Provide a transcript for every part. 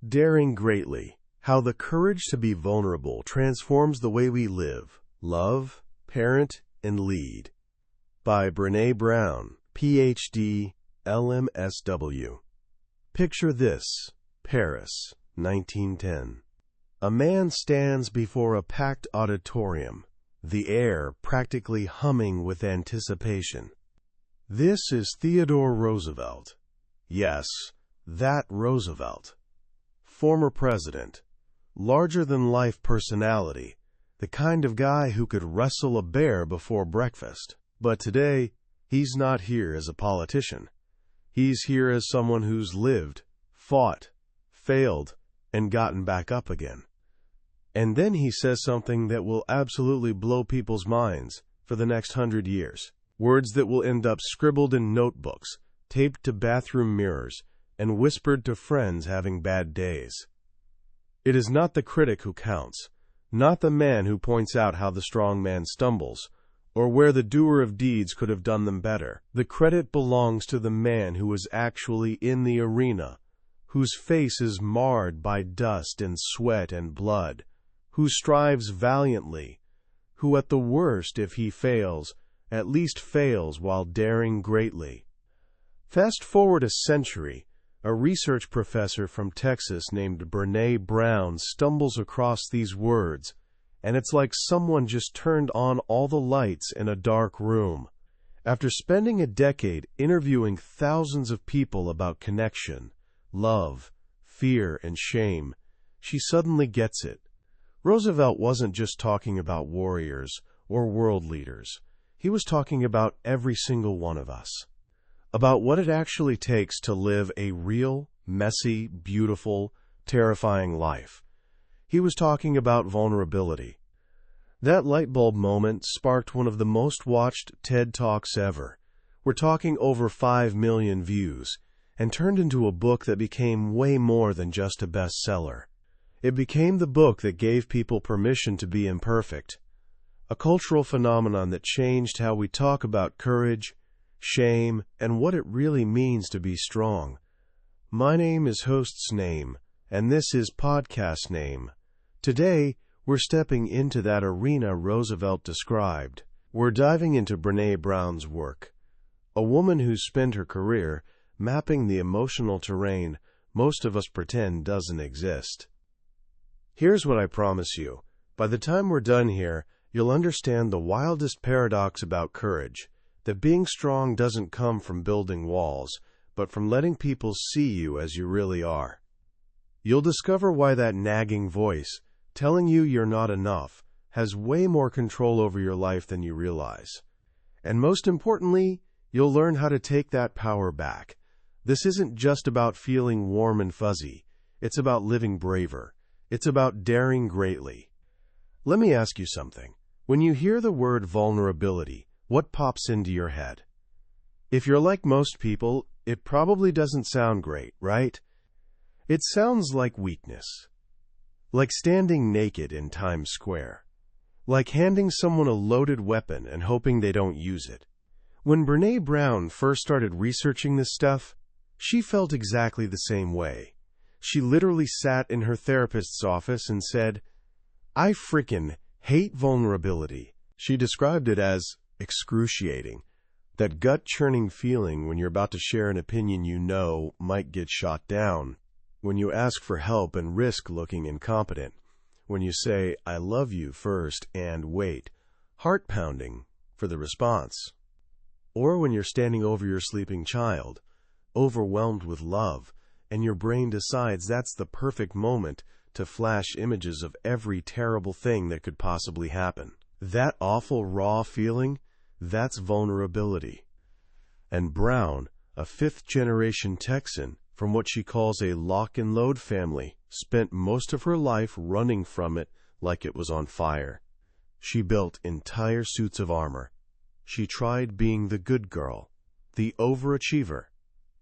Daring Greatly: How the Courage to be Vulnerable Transforms the Way We Live, Love, Parent, and Lead. By Brene Brown, Ph.D., LMSW. Picture this: Paris, 1910. A man stands before a packed auditorium, the air practically humming with anticipation. This is Theodore Roosevelt. Yes, that Roosevelt. Former president, larger-than-life personality, the kind of guy who could wrestle a bear before breakfast. But today, he's not here as a politician. He's here as someone who's lived, fought, failed, and gotten back up again. And then he says something that will absolutely blow people's minds for the next 100 years. Words that will end up scribbled in notebooks, taped to bathroom mirrors, and whispered to friends having bad days. It is not the critic who counts, not the man who points out how the strong man stumbles, or where the doer of deeds could have done them better. The credit belongs to the man who is actually in the arena, whose face is marred by dust and sweat and blood, who strives valiantly, who at the worst, if he fails, at least fails while daring greatly. Fast forward a century, a research professor from Texas named Brene Brown stumbles across these words, and it's like someone just turned on all the lights in a dark room. After spending a decade interviewing thousands of people about connection, love, fear, and shame, she suddenly gets it. Roosevelt wasn't just talking about warriors or world leaders. He was talking about every single one of us. About what it actually takes to live a real, messy, beautiful, terrifying life. He was talking about vulnerability. That light bulb moment sparked one of the most watched TED Talks ever. We're talking over 5 million views, and turned into a book that became way more than just a bestseller. It became the book that gave people permission to be imperfect. A cultural phenomenon that changed how we talk about courage, shame, and what it really means to be strong. My name is host's name, and this is podcast name. Today, we're stepping into that arena Roosevelt described. We're diving into Brene Brown's work, a woman who's spent her career mapping the emotional terrain most of us pretend doesn't exist. Here's what I promise you. By the time we're done here, you'll understand the wildest paradox about courage, that being strong doesn't come from building walls, but from letting people see you as you really are. You'll discover why that nagging voice, telling you you're not enough, has way more control over your life than you realize. And most importantly, you'll learn how to take that power back. This isn't just about feeling warm and fuzzy. It's about living braver. It's about daring greatly. Let me ask you something. When you hear the word vulnerability, what pops into your head? If you're like most people, it probably doesn't sound great, right? It sounds like weakness. Like standing naked in Times Square. Like handing someone a loaded weapon and hoping they don't use it. When Brene Brown first started researching this stuff, she felt exactly the same way. She literally sat in her therapist's office and said, "I frickin' hate vulnerability." She described it as excruciating, that gut-churning feeling when you're about to share an opinion you know might get shot down, when you ask for help and risk looking incompetent, when you say, "I love you" first and wait, heart-pounding, for the response. Or when you're standing over your sleeping child, overwhelmed with love, and your brain decides that's the perfect moment to flash images of every terrible thing that could possibly happen. That awful raw feeling, that's vulnerability. And Brown, a fifth-generation Texan from what she calls a lock-and-load family, spent most of her life running from it like it was on fire. She built entire suits of armor. She tried being the good girl, the overachiever,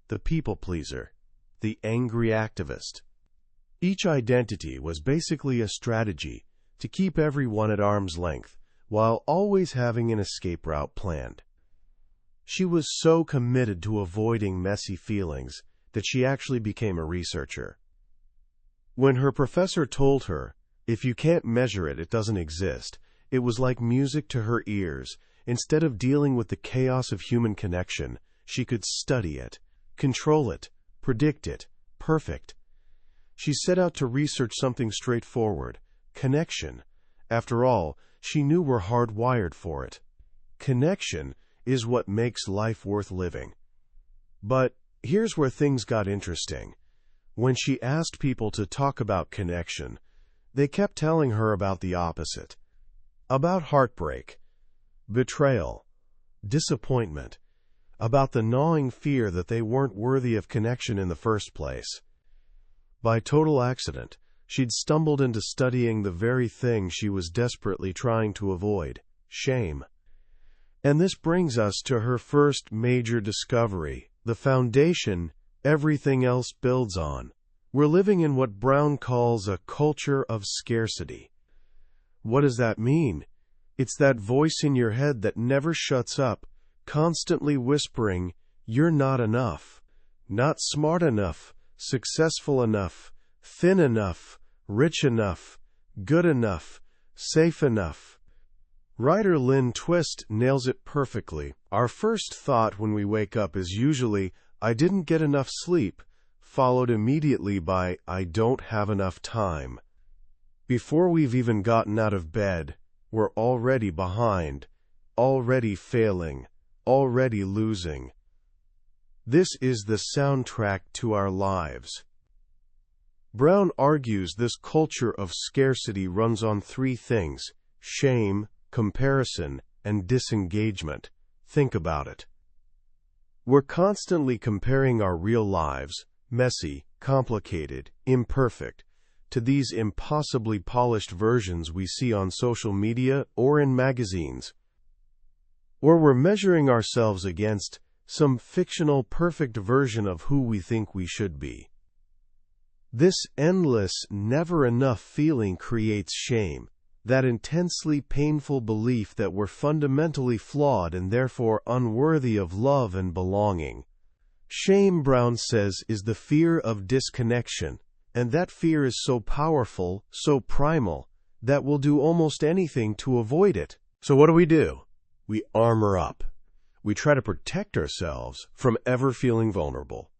the people-pleaser, the angry activist. Each identity was basically a strategy to keep everyone at arm's length, while always having an escape route planned. She was so committed to avoiding messy feelings that she actually became a researcher. When her professor told her, "If you can't measure it, it doesn't exist," it was like music to her ears. Instead of dealing with the chaos of human connection, she could study it, control it, predict it, perfect. She set out to research something straightforward: connection. After all, she knew we're hardwired for it. Connection is what makes life worth living. But here's where things got interesting. When she asked people to talk about connection, they kept telling her about the opposite. About heartbreak, betrayal, disappointment, about the gnawing fear that they weren't worthy of connection in the first place. By total accident, she'd stumbled into studying the very thing she was desperately trying to avoid: shame. And this brings us to her first major discovery, the foundation everything else builds on. We're living in what Brown calls a culture of scarcity. What does that mean? It's that voice in your head that never shuts up, constantly whispering, "You're not enough, not smart enough, successful enough, thin enough, rich enough, good enough, safe enough." Writer Lynn Twist nails it perfectly. Our first thought when we wake up is usually, "I didn't get enough sleep," followed immediately by, "I don't have enough time." Before we've even gotten out of bed, we're already behind, already failing, already losing. This is the soundtrack to our lives. Brown argues this culture of scarcity runs on three things: shame, comparison, and disengagement. Think about it. We're constantly comparing our real lives, messy, complicated, imperfect, to these impossibly polished versions we see on social media or in magazines. Or we're measuring ourselves against some fictional perfect version of who we think we should be. This endless, never-enough feeling creates shame, that intensely painful belief that we're fundamentally flawed and therefore unworthy of love and belonging. Shame, Brown says, is the fear of disconnection, and that fear is so powerful, so primal, that we'll do almost anything to avoid it. So what do? We armor up. We try to protect ourselves from ever feeling vulnerable.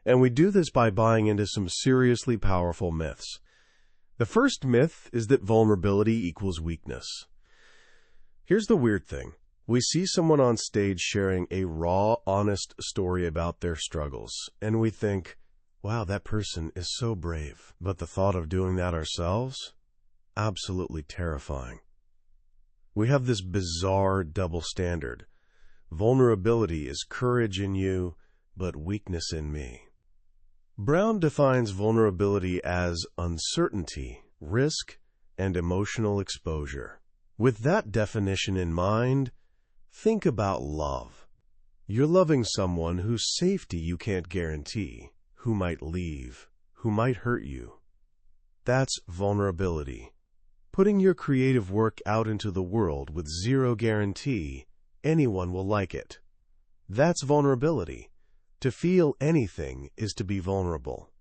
And we do this by buying into some seriously powerful myths. The first myth is that vulnerability equals weakness. Here's the weird thing. We see someone on stage sharing a raw, honest story about their struggles, and we think, wow, that person is so brave. But the thought of doing that ourselves? Absolutely terrifying. We have this bizarre double standard. Vulnerability is courage in you, but weakness in me. Brown defines vulnerability as uncertainty, risk, and emotional exposure. With that definition in mind, think about love. You're loving someone whose safety you can't guarantee, who might leave, who might hurt you. That's vulnerability. Putting your creative work out into the world with zero guarantee anyone will like it. That's vulnerability. To feel anything is to be vulnerable.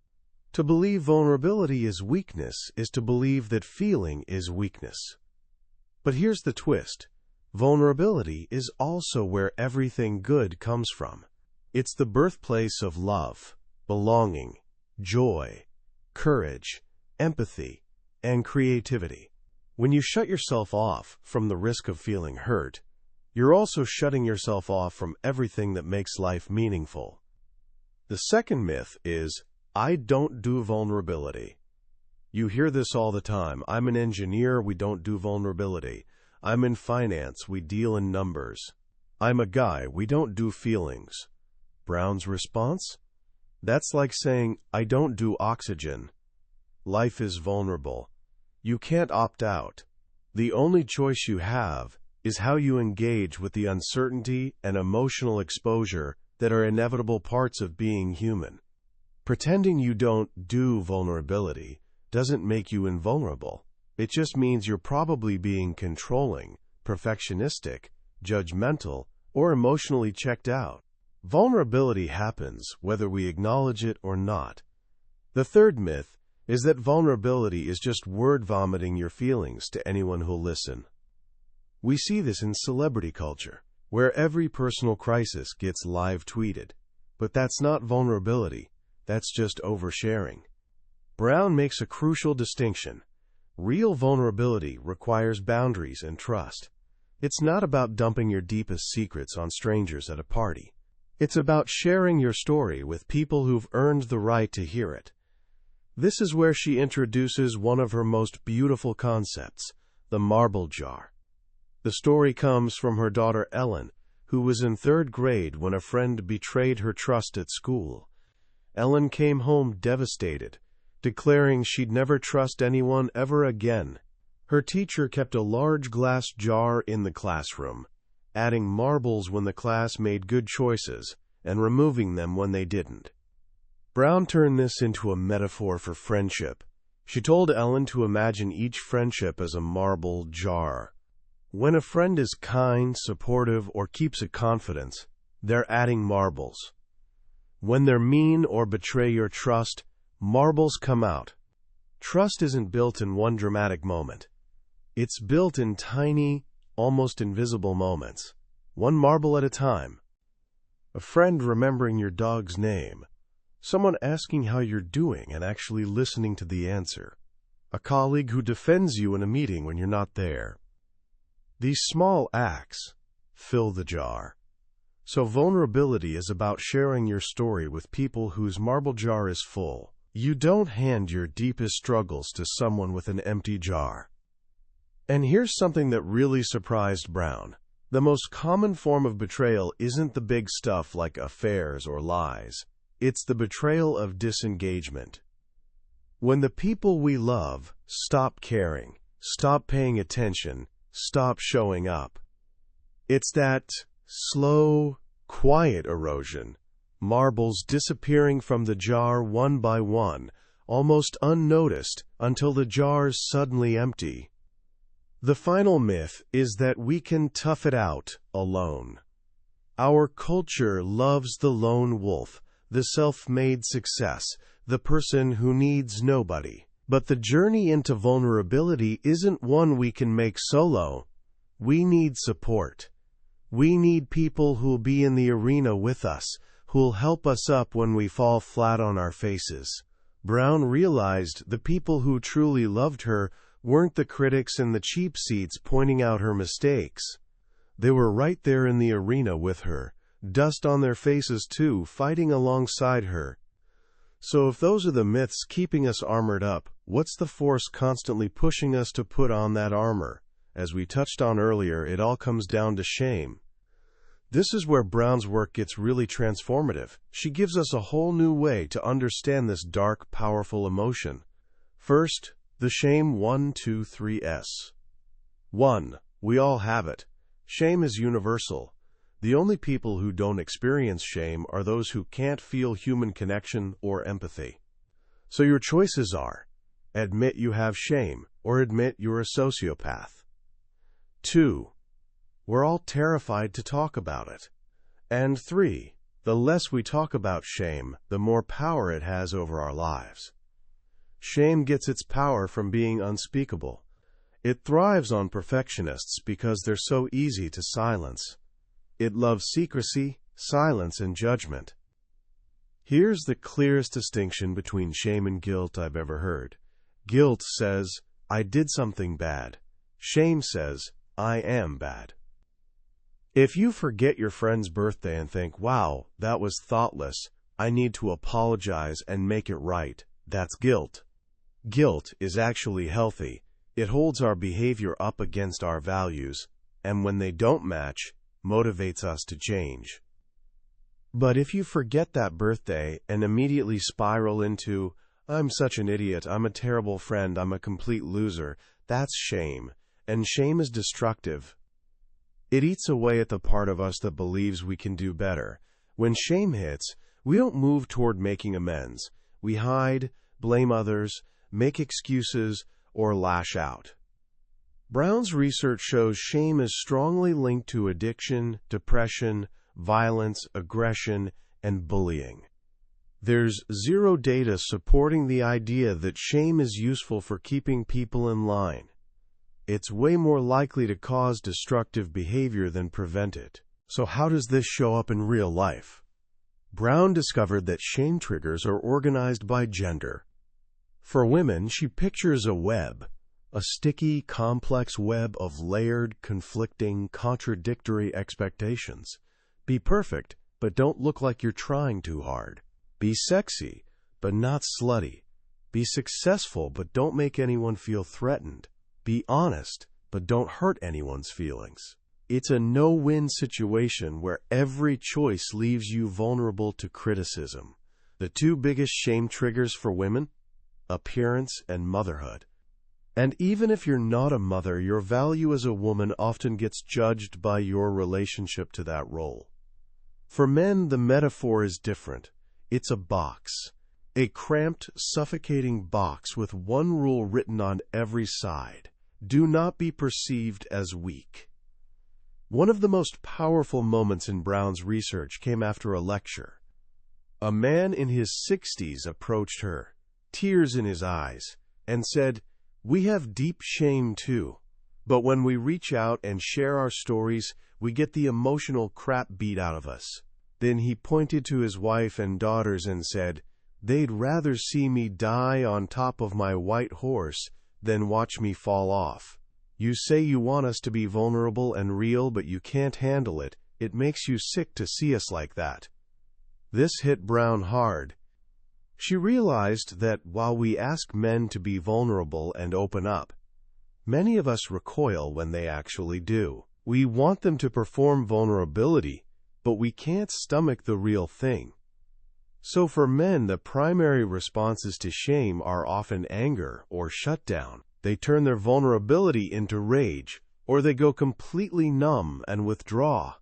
To believe vulnerability is weakness is to believe that feeling is weakness. But here's the twist. Vulnerability is also where everything good comes from. It's the birthplace of love, belonging, joy, courage, empathy, and creativity. When you shut yourself off from the risk of feeling hurt, you're also shutting yourself off from everything that makes life meaningful. The second myth is, I don't do vulnerability. You hear this all the time. I'm an engineer, we don't do vulnerability. I'm in finance, we deal in numbers. I'm a guy, we don't do feelings. Brown's response? That's like saying, I don't do oxygen. Life is vulnerable. You can't opt out. The only choice you have is how you engage with the uncertainty and emotional exposure that are inevitable parts of being human. Pretending you don't do vulnerability doesn't make you invulnerable. It just means you're probably being controlling, perfectionistic, judgmental, or emotionally checked out. Vulnerability happens whether we acknowledge it or not. The third myth is that vulnerability is just word vomiting your feelings to anyone who'll listen. We see this in celebrity culture, where every personal crisis gets live tweeted. But that's not vulnerability, that's just oversharing. Brown makes a crucial distinction. Real vulnerability requires boundaries and trust. It's not about dumping your deepest secrets on strangers at a party. It's about sharing your story with people who've earned the right to hear it. This is where she introduces one of her most beautiful concepts, the marble jar. The story comes from her daughter Ellen, who was in 3rd grade when a friend betrayed her trust at school. Ellen came home devastated, declaring she'd never trust anyone ever again. Her teacher kept a large glass jar in the classroom, adding marbles when the class made good choices and removing them when they didn't. Brown turned this into a metaphor for friendship. She told Ellen to imagine each friendship as a marble jar. When a friend is kind, supportive, or keeps a confidence, they're adding marbles. When they're mean or betray your trust, marbles come out. Trust isn't built in one dramatic moment. It's built in tiny, almost invisible moments, one marble at a time. A friend remembering your dog's name, someone asking how you're doing and actually listening to the answer, a colleague who defends you in a meeting when you're not there. These small acts fill the jar. So vulnerability is about sharing your story with people whose marble jar is full. You don't hand your deepest struggles to someone with an empty jar. And here's something that really surprised Brown. The most common form of betrayal isn't the big stuff like affairs or lies. It's the betrayal of disengagement. When the people we love stop caring, stop paying attention, stop showing up. It's that slow, quiet erosion, marbles disappearing from the jar one by one, almost unnoticed until the jar's suddenly empty. The final myth is that we can tough it out alone. Our culture loves the lone wolf, the self-made success, the person who needs nobody. But the journey into vulnerability isn't one we can make solo. We need support. We need people who'll be in the arena with us, who'll help us up when we fall flat on our faces. Brown realized the people who truly loved her weren't the critics in the cheap seats pointing out her mistakes. They were right there in the arena with her, dust on their faces too, fighting alongside her. So if those are the myths keeping us armored up, what's the force constantly pushing us to put on that armor? As we touched on earlier, it all comes down to shame. This is where Brown's work gets really transformative. She gives us a whole new way to understand this dark, powerful emotion. First, the shame 1, 2, 3S. 1. We all have it. Shame is universal. The only people who don't experience shame are those who can't feel human connection or empathy. So your choices are: admit you have shame, or admit you're a sociopath. 2. We're all terrified to talk about it. And 3. The less we talk about shame, the more power it has over our lives. Shame gets its power from being unspeakable. It thrives on perfectionists because they're so easy to silence. It loves secrecy, silence, and judgment. Here's the clearest distinction between shame and guilt I've ever heard. Guilt says, I did something bad. Shame says, I am bad. If you forget your friend's birthday and think, wow, that was thoughtless, I need to apologize and make it right, that's guilt. Guilt is actually healthy. It holds our behavior up against our values, and when they don't match, motivates us to change. But if you forget that birthday and immediately spiral into, I'm such an idiot, I'm a terrible friend, I'm a complete loser, that's shame. And shame is destructive. It eats away at the part of us that believes we can do better. When shame hits, we don't move toward making amends. We hide, blame others, make excuses, or lash out. Brown's research shows shame is strongly linked to addiction, depression, violence, aggression, and bullying. There's zero data supporting the idea that shame is useful for keeping people in line. It's way more likely to cause destructive behavior than prevent it. So how does this show up in real life? Brown discovered that shame triggers are organized by gender. For women, she pictures a web, a sticky, complex web of layered, conflicting, contradictory expectations. Be perfect, but don't look like you're trying too hard. Be sexy, but not slutty. Be successful, but don't make anyone feel threatened. Be honest, but don't hurt anyone's feelings. It's a no-win situation where every choice leaves you vulnerable to criticism. The two biggest shame triggers for women? Appearance and motherhood. And even if you're not a mother, your value as a woman often gets judged by your relationship to that role. For men, the metaphor is different. It's a box. A cramped, suffocating box with one rule written on every side. Do not be perceived as weak. One of the most powerful moments in Brown's research came after a lecture. A man in his 60s approached her, tears in his eyes, and said, "We have deep shame too, but when we reach out and share our stories, we get the emotional crap beat out of us." Then he pointed to his wife and daughters and said, "They'd rather see me die on top of my white horse than watch me fall off. You say you want us to be vulnerable and real, but you can't handle it. It makes you sick to see us like that." This hit Brown hard. She realized that while we ask men to be vulnerable and open up, many of us recoil when they actually do. We want them to perform vulnerability, but we can't stomach the real thing. So for men, the primary responses to shame are often anger or shutdown. They turn their vulnerability into rage, or they go completely numb and withdraw.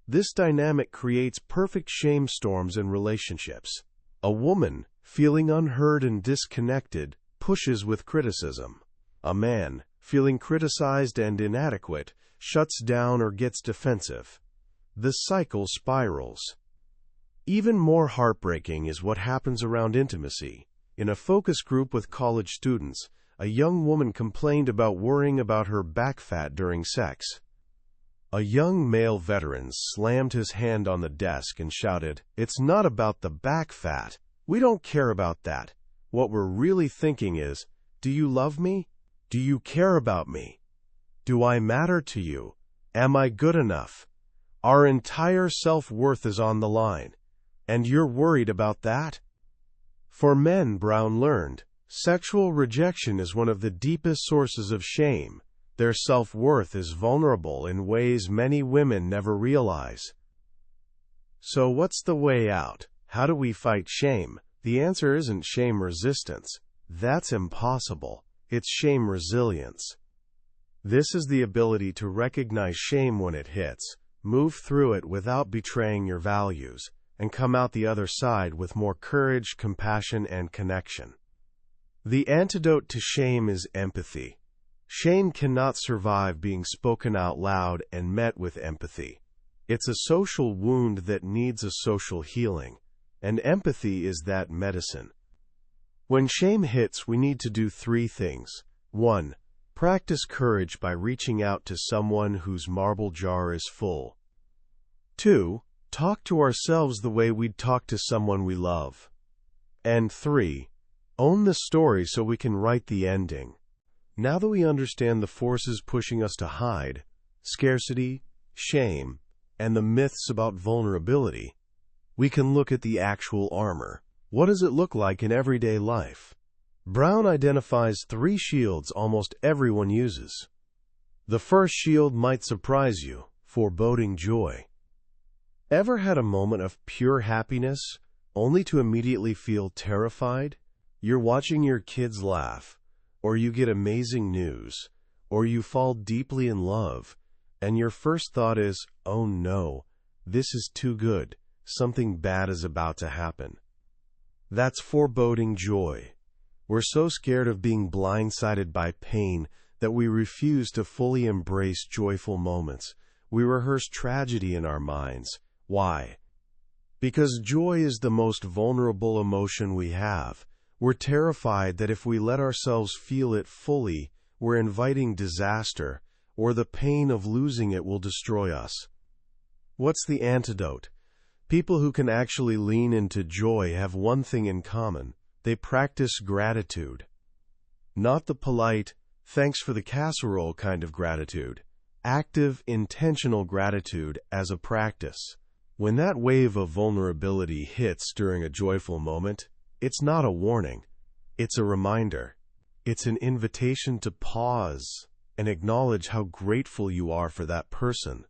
This dynamic creates perfect shame storms in relationships. A woman, feeling unheard and disconnected, pushes with criticism. A man, feeling criticized and inadequate, shuts down or gets defensive. The cycle spirals. Even more heartbreaking is what happens around intimacy. In a focus group with college students, a young woman complained about worrying about her back fat during sex. A young male veteran slammed his hand on the desk and shouted, "It's not about the back fat. We don't care about that. What we're really thinking is, do you love me? Do you care about me? Do I matter to you? Am I good enough? Our entire self-worth is on the line. And you're worried about that?" For men, Brown learned, sexual rejection is one of the deepest sources of shame. Their self-worth is vulnerable in ways many women never realize. So what's the way out? How do we fight shame? The answer isn't shame resistance. That's impossible. It's shame resilience. This is the ability to recognize shame when it hits, move through it without betraying your values, and come out the other side with more courage, compassion, and connection. The antidote to shame is empathy. Shame cannot survive being spoken out loud and met with empathy. It's a social wound that needs a social healing, and empathy is that medicine. When shame hits, we need to do 3 things. 1. Practice courage by reaching out to someone whose marble jar is full. 2. Talk to ourselves the way we'd talk to someone we love. And 3. Own the story so we can write the ending. Now that we understand the forces pushing us to hide, scarcity, shame, and the myths about vulnerability, we can look at the actual armor. What does it look like in everyday life? Brown identifies 3 shields almost everyone uses. The first shield might surprise you: foreboding joy. Ever had a moment of pure happiness, only to immediately feel terrified? You're watching your kids laugh, or you get amazing news, or you fall deeply in love, and your first thought is, "Oh no, this is too good, something bad is about to happen." That's foreboding joy. We're so scared of being blindsided by pain that we refuse to fully embrace joyful moments. We rehearse tragedy in our minds. Why? Because joy is the most vulnerable emotion we have. We're terrified that if we let ourselves feel it fully, we're inviting disaster, or the pain of losing it will destroy us. What's the antidote? People who can actually lean into joy have one thing in common. They practice gratitude. Not the polite, thanks for the casserole kind of gratitude. Active, intentional gratitude as a practice. When that wave of vulnerability hits during a joyful moment, it's not a warning. It's a reminder. It's an invitation to pause and acknowledge how grateful you are for that person,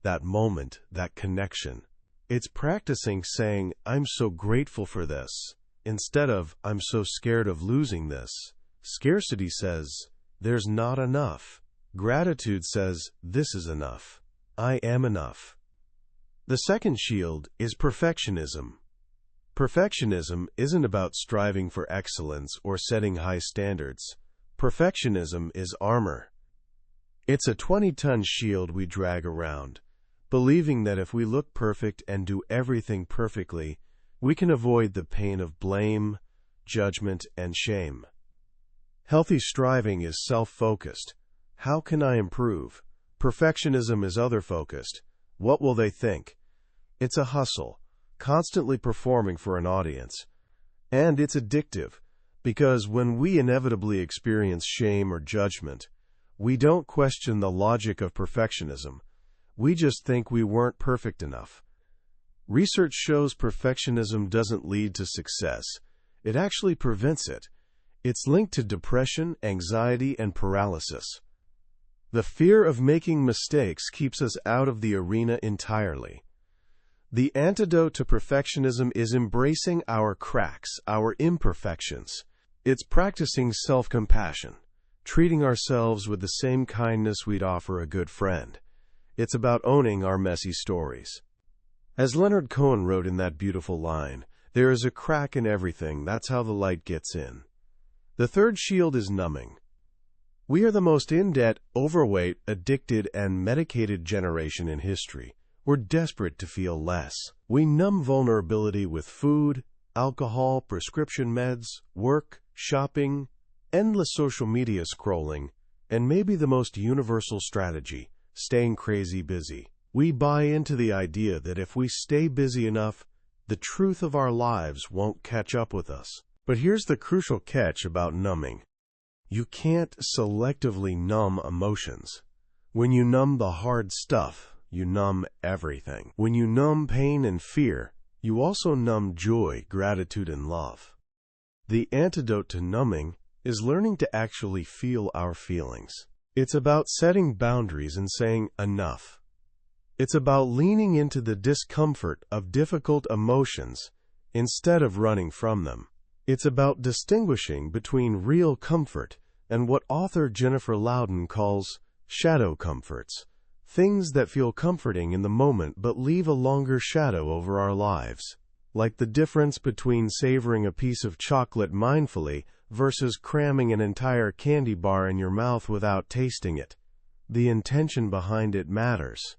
that moment, that connection. It's practicing saying, "I'm so grateful for this," instead of, "I'm so scared of losing this." Scarcity says, "There's not enough." Gratitude says, "This is enough. I am enough." The second shield is perfectionism. Perfectionism isn't about striving for excellence or setting high standards. Perfectionism is armor. It's a 20-ton shield we drag around, believing that if we look perfect and do everything perfectly, we can avoid the pain of blame, judgment, and shame. Healthy striving is self-focused. How can I improve? Perfectionism is other-focused. What will they think? It's a hustle, constantly performing for an audience. And it's addictive, because when we inevitably experience shame or judgment, we don't question the logic of perfectionism. We just think we weren't perfect enough. Research shows perfectionism doesn't lead to success. It actually prevents it. It's linked to depression, anxiety, and paralysis. The fear of making mistakes keeps us out of the arena entirely. The antidote to perfectionism is embracing our cracks, our imperfections. It's practicing self-compassion, treating ourselves with the same kindness we'd offer a good friend. It's about owning our messy stories. As Leonard Cohen wrote in that beautiful line, "There is a crack in everything, that's how the light gets in." The third shield is numbing. We are the most in-debt, overweight, addicted, and medicated generation in history. We're desperate to feel less. We numb vulnerability with food, alcohol, prescription meds, work, shopping, endless social media scrolling, and maybe the most universal strategy, staying crazy busy. We buy into the idea that if we stay busy enough, the truth of our lives won't catch up with us. But here's the crucial catch about numbing. You can't selectively numb emotions. When you numb the hard stuff, you numb everything. When you numb pain and fear, you also numb joy, gratitude, and love. The antidote to numbing is learning to actually feel our feelings. It's about setting boundaries and saying enough. It's about leaning into the discomfort of difficult emotions instead of running from them. It's about distinguishing between real comfort and what author Jennifer Louden calls shadow comforts, things that feel comforting in the moment but leave a longer shadow over our lives, like the difference between savoring a piece of chocolate mindfully versus cramming an entire candy bar in your mouth without tasting it. The intention behind it matters.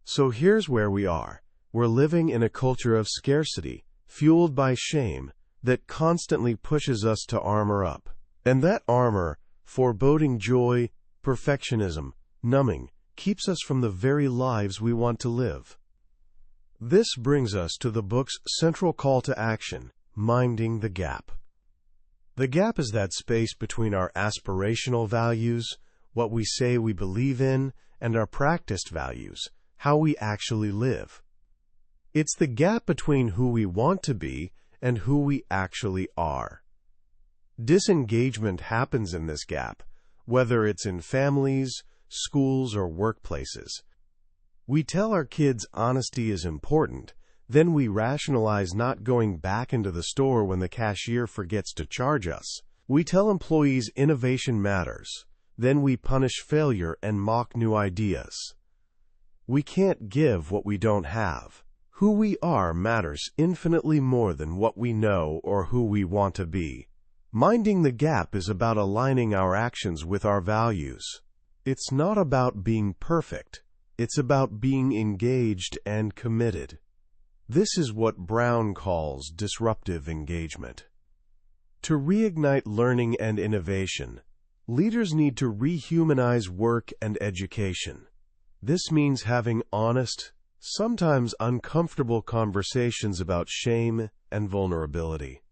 So here's where we are. We're living in a culture of scarcity, fueled by shame, that constantly pushes us to armor up. And that armor, foreboding joy, perfectionism, numbing, keeps us from the very lives we want to live. This brings us to the book's central call to action, minding the gap. The gap is that space between our aspirational values, what we say we believe in, and our practiced values, how we actually live. It's the gap between who we want to be and who we actually are. Disengagement happens in this gap, whether it's in families, schools, or workplaces. We tell our kids honesty is important, then we rationalize not going back into the store when the cashier forgets to charge us. We tell employees innovation matters, then we punish failure and mock new ideas. We can't give what we don't have. Who we are matters infinitely more than what we know or who we want to be. Minding the gap is about aligning our actions with our values. It's not about being perfect. It's about being engaged and committed. This is what Brown calls disruptive engagement. To reignite learning and innovation, leaders need to rehumanize work and education. This means having honest, sometimes uncomfortable conversations about shame and vulnerability.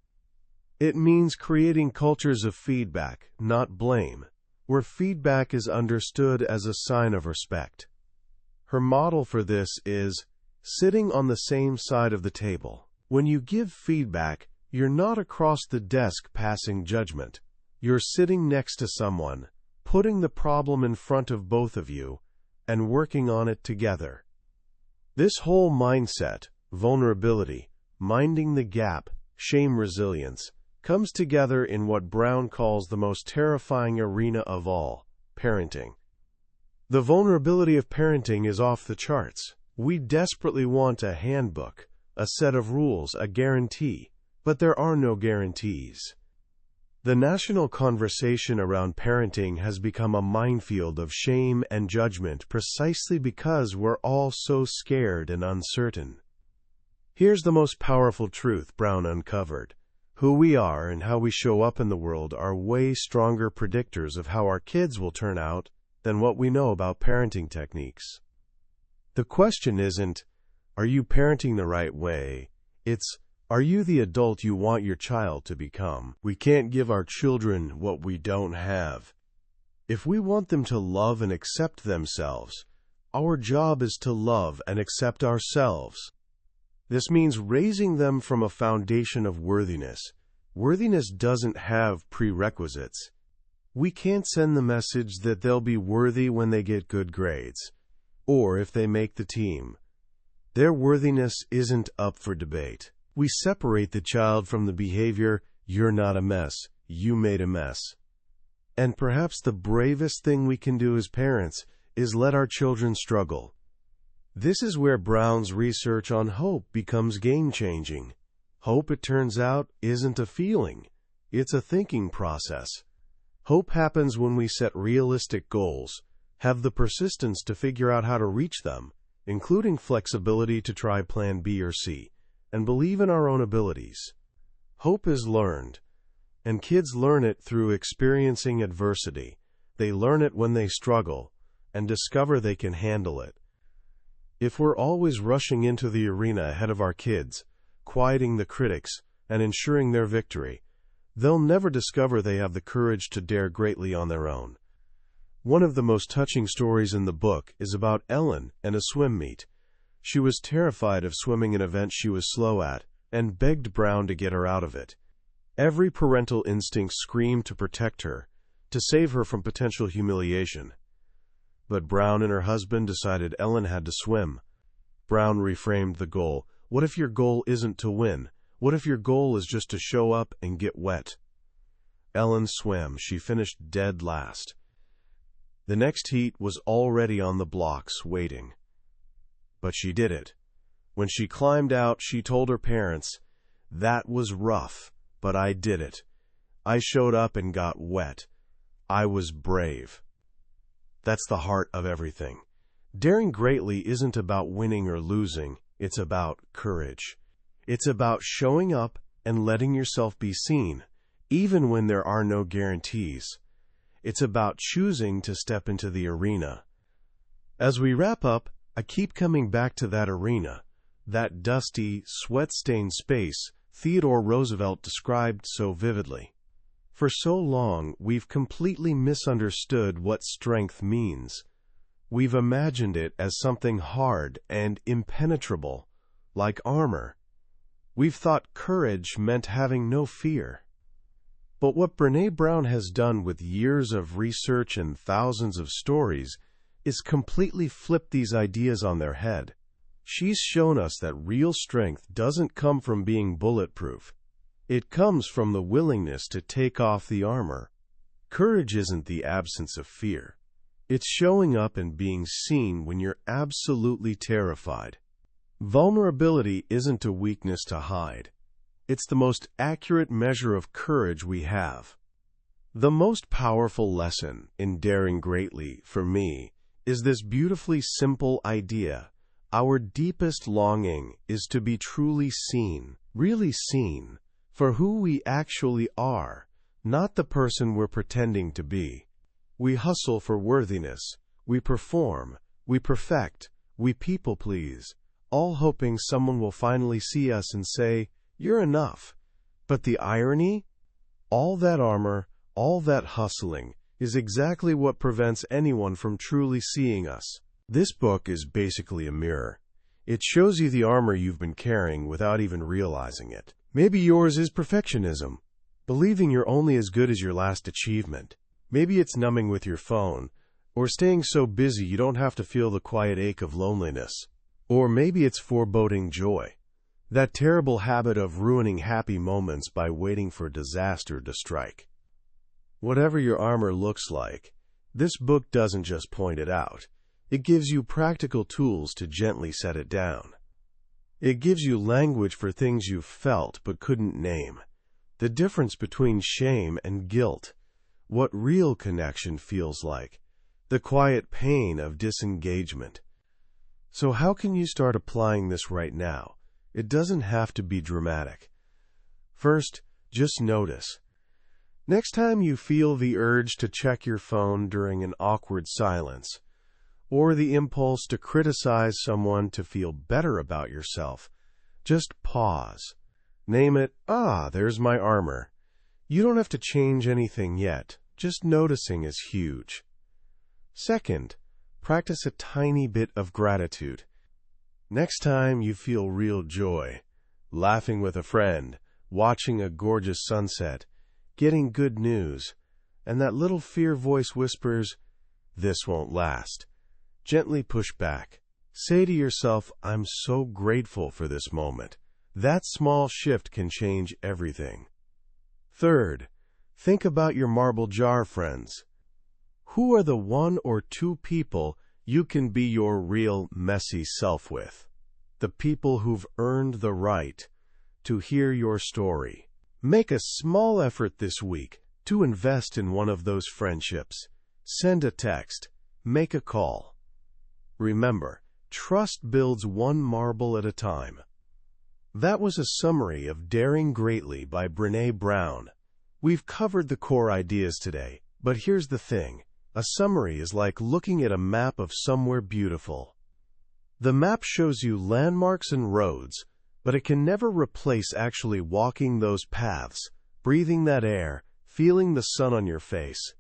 It means creating cultures of feedback, not blame, where feedback is understood as a sign of respect. Her model for this is sitting on the same side of the table. When you give feedback, you're not across the desk passing judgment. You're sitting next to someone, putting the problem in front of both of you, and working on it together. This whole mindset, vulnerability, minding the gap, shame resilience, comes together in what Brown calls the most terrifying arena of all, parenting. The vulnerability of parenting is off the charts. We desperately want a handbook, a set of rules, a guarantee, but there are no guarantees. The national conversation around parenting has become a minefield of shame and judgment precisely because we're all so scared and uncertain. Here's the most powerful truth Brown uncovered. Who we are and how we show up in the world are way stronger predictors of how our kids will turn out than what we know about parenting techniques. The question isn't, are you parenting the right way? It's, are you the adult you want your child to become? We can't give our children what we don't have. If we want them to love and accept themselves, our job is to love and accept ourselves. This means raising them from a foundation of worthiness. Worthiness doesn't have prerequisites. We can't send the message that they'll be worthy when they get good grades, or if they make the team. Their worthiness isn't up for debate. We separate the child from the behavior, you're not a mess, you made a mess. And perhaps the bravest thing we can do as parents is let our children struggle. This is where Brown's research on hope becomes game-changing. Hope, it turns out, isn't a feeling. It's a thinking process. Hope happens when we set realistic goals, have the persistence to figure out how to reach them, including flexibility to try plan B or C, and believe in our own abilities. Hope is learned, and kids learn it through experiencing adversity. They learn it when they struggle and discover they can handle it. If we're always rushing into the arena ahead of our kids, quieting the critics and ensuring their victory, they'll never discover they have the courage to dare greatly on their own. One of the most touching stories in the book is about Ellen and a swim meet. She was terrified of swimming an event she was slow at and begged Brown to get her out of it. Every parental instinct screamed to protect her, to save her from potential humiliation. But Brown and her husband decided Ellen had to swim. Brown reframed the goal. What if your goal isn't to win? What if your goal is just to show up and get wet? Ellen swam. She finished dead last. The next heat was already on the blocks, waiting. But she did it. When she climbed out, she told her parents, "That was rough, but I did it. I showed up and got wet. I was brave." That's the heart of everything. Daring greatly isn't about winning or losing. It's about courage. It's about showing up and letting yourself be seen, even when there are no guarantees. It's about choosing to step into the arena. As we wrap up, I keep coming back to that arena, that dusty, sweat-stained space Theodore Roosevelt described so vividly. For so long, we've completely misunderstood what strength means. We've imagined it as something hard and impenetrable, like armor. We've thought courage meant having no fear. But what Brene Brown has done with years of research and thousands of stories is completely flip these ideas on their head. She's shown us that real strength doesn't come from being bulletproof. It comes from the willingness to take off the armor. Courage isn't the absence of fear. It's showing up and being seen when you're absolutely terrified. Vulnerability isn't a weakness to hide. It's the most accurate measure of courage we have. The most powerful lesson in daring greatly, for me, is this beautifully simple idea. Our deepest longing is to be truly seen, really seen, for who we actually are, not the person we're pretending to be. We hustle for worthiness, we perform, we perfect, we people please, all hoping someone will finally see us and say, "You're enough." But the irony? All that armor, all that hustling, is exactly what prevents anyone from truly seeing us. This book is basically a mirror. It shows you the armor you've been carrying without even realizing it. Maybe yours is perfectionism, believing you're only as good as your last achievement. Maybe it's numbing with your phone, or staying so busy you don't have to feel the quiet ache of loneliness. Or maybe it's foreboding joy, that terrible habit of ruining happy moments by waiting for disaster to strike. Whatever your armor looks like, this book doesn't just point it out. It gives you practical tools to gently set it down. It gives you language for things you've felt but couldn't name. The difference between shame and guilt. What real connection feels like. The quiet pain of disengagement. So how can you start applying this right now? It doesn't have to be dramatic. First, just notice. Next time you feel the urge to check your phone during an awkward silence, or the impulse to criticize someone to feel better about yourself, just pause. Name it, there's my armor. You don't have to change anything yet. Just noticing is huge. Second, practice a tiny bit of gratitude. Next time you feel real joy, laughing with a friend, watching a gorgeous sunset, getting good news, and that little fear voice whispers, "This won't last," gently push back. Say to yourself, "I'm so grateful for this moment." That small shift can change everything. Third, think about your marble jar friends. Who are the one or two people you can be your real messy self with? The people who've earned the right to hear your story. Make a small effort this week to invest in one of those friendships. Send a text. Make a call. Remember, trust builds one marble at a time. That was a summary of Daring Greatly by Brene Brown. We've covered the core ideas today, but here's the thing. A summary is like looking at a map of somewhere beautiful. The map shows you landmarks and roads, but it can never replace actually walking those paths, breathing that air, feeling the sun on your face.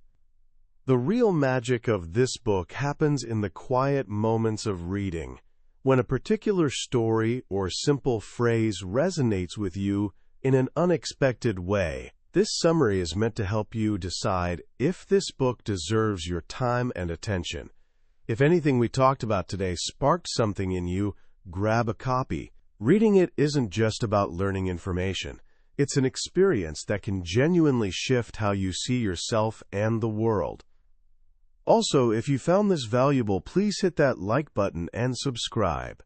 The real magic of this book happens in the quiet moments of reading, when a particular story or simple phrase resonates with you in an unexpected way. This summary is meant to help you decide if this book deserves your time and attention. If anything we talked about today sparked something in you, grab a copy. Reading it isn't just about learning information. It's an experience that can genuinely shift how you see yourself and the world. Also, if you found this valuable, please hit that like button and subscribe.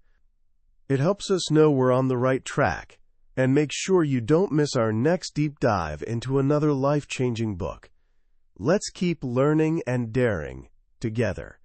It helps us know we're on the right track. And make sure you don't miss our next deep dive into another life-changing book. Let's keep learning and daring together.